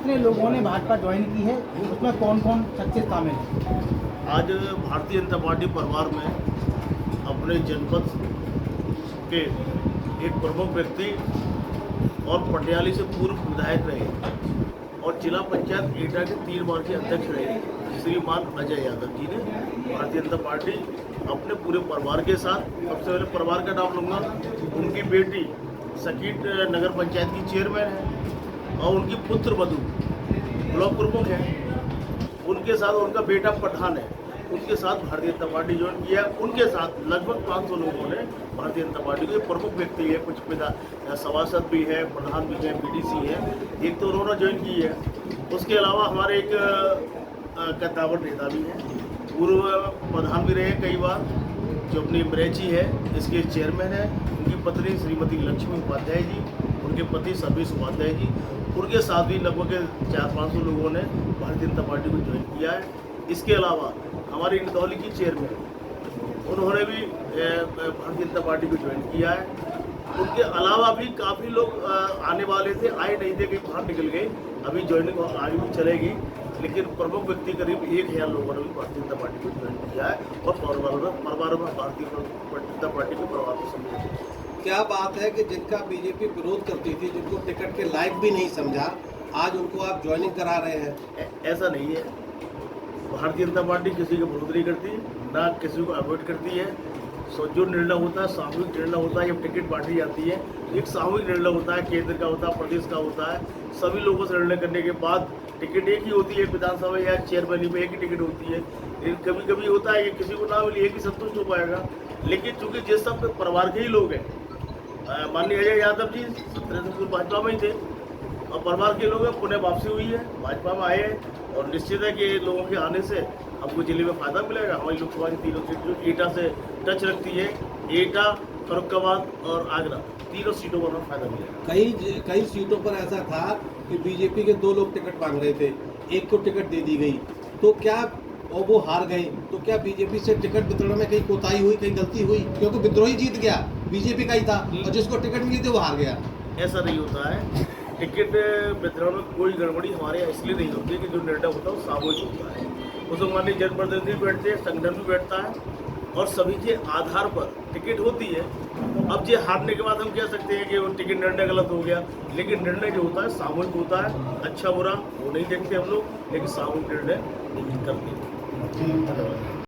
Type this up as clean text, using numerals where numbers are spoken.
कितने लोगों ने भाजपा ज्वाइन की है, उसमें कौन कौन शख्सियत शामिल है? आज भारतीय जनता पार्टी परिवार में अपने जनपद के एक प्रमुख व्यक्ति और पटियाली से पूर्व विधायक रहे और जिला पंचायत एटा के 3 बार के अध्यक्ष रहे श्रीमान अजय यादव जी ने भारतीय जनता पार्टी अपने पूरे परिवार के साथ, सबसे पहले परिवार का नाम लूँगा, उनकी बेटी सकीट नगर पंचायत की चेयरमैन है और उनकी पुत्र वधू ब्लॉक प्रमुख है, उनके साथ उनका बेटा पठान है, उनके साथ भारतीय जनता पार्टी ज्वाइन किया। उनके साथ लगभग 500 लोगों ने भारतीय जनता पार्टी के प्रमुख व्यक्ति है, कुछ पिता सभासद भी है, प्रधान भी है, बीडीसी है, एक तो उन्होंने ज्वाइन की है। उसके अलावा हमारे एक कद्दावर नेता भी है, पूर्व प्रधान भी रहे कई बार, जो अपनी ब्रेची है इसके चेयरमैन है, उनकी पत्नी श्रीमती लक्ष्मी उपाध्याय जी, उनके पति सर्वेश उपाध्याय जी, उनके साथ भी लगभग 400-500 लोगों ने भारतीय जनता पार्टी को ज्वाइन किया है। इसके अलावा हमारी इंदौली की चेयरमैन, उन्होंने भी भारतीय जनता पार्टी को ज्वाइन किया है। उनके अलावा भी काफ़ी लोग आने वाले थे, आए नहीं थे, कहीं बाहर निकल गए, अभी ज्वाइनिंग आगे भी चलेगी, लेकिन प्रमुख व्यक्ति करीब 1000 लोगों ने भी भारतीय जनता पार्टी को ज्वाइन किया है और परिवार में भारतीय जनता पार्टी के परिवार को समझे। क्या बात है कि जिनका बीजेपी विरोध करती थी, जिनको टिकट के लायक भी नहीं समझा, आज उनको आप ज्वाइनिंग करा रहे हैं? ऐसा नहीं है, भारतीय जनता पार्टी किसी को विरोध नहीं करती, ना किसी को अवॉइड करती है। सो जो निर्णय होता है सामूहिक निर्णय होता है, जब टिकट बांटी जाती है एक सामूहिक निर्णय होता है, केंद्र का होता है, प्रदेश का होता है, सभी लोगों से निर्णय करने के बाद टिकट एक ही होती है। विधानसभा या चेयरमैन में एक ही टिकट होती है, लेकिन कभी कभी होता है कि किसी को ना मिले, एक ही संतुष्ट हो पाएगा। लेकिन चूंकि जिस सब परिवार के ही लोग हैं, माननीय अजय यादव जी 17 से पूर्व भाजपा में ही थे और परिवार के लोग हैं, पुनः वापसी हुई है, भाजपा में आए हैं और निश्चित है कि लोगों के आने से हमको जिले में फायदा मिलेगा। हमारी लोकसभा की 3 सीट जो एटा से टच रखती है, एटा, फरुखाबाद और आगरा, 3 सीटों पर हमें फायदा मिलेगा। कई सीटों पर ऐसा था कि बीजेपी के 2 लोग टिकट मांग रहे थे, एक को टिकट दे दी गई, तो क्या और वो हार गए, तो क्या बीजेपी से टिकट वितरण में कहीं कोताही हुई, कहीं गलती हुई? क्योंकि विद्रोही जीत गया, बीजेपी का ही था, और जिसको टिकट मिली थी वो हार गया। ऐसा नहीं होता है, टिकट वितरण में कोई गड़बड़ी हमारे यहाँ इसलिए नहीं होती कि जो निर्णय होता है वो सामूहिक होता है, उसमें माननीय जनप्रतिनिधि बैठते हैं, संगठन भी बैठता है और सभी के आधार पर टिकट होती है। अब ये हारने के बाद हम कह सकते हैं कि वो टिकट निर्णय गलत हो गया, लेकिन निर्णय जो होता है सामूहिक होता है। अच्छा बुरा वो नहीं देखते हम लोग, लेकिन सामूहिक निर्णय करते हैं। धन्यवाद।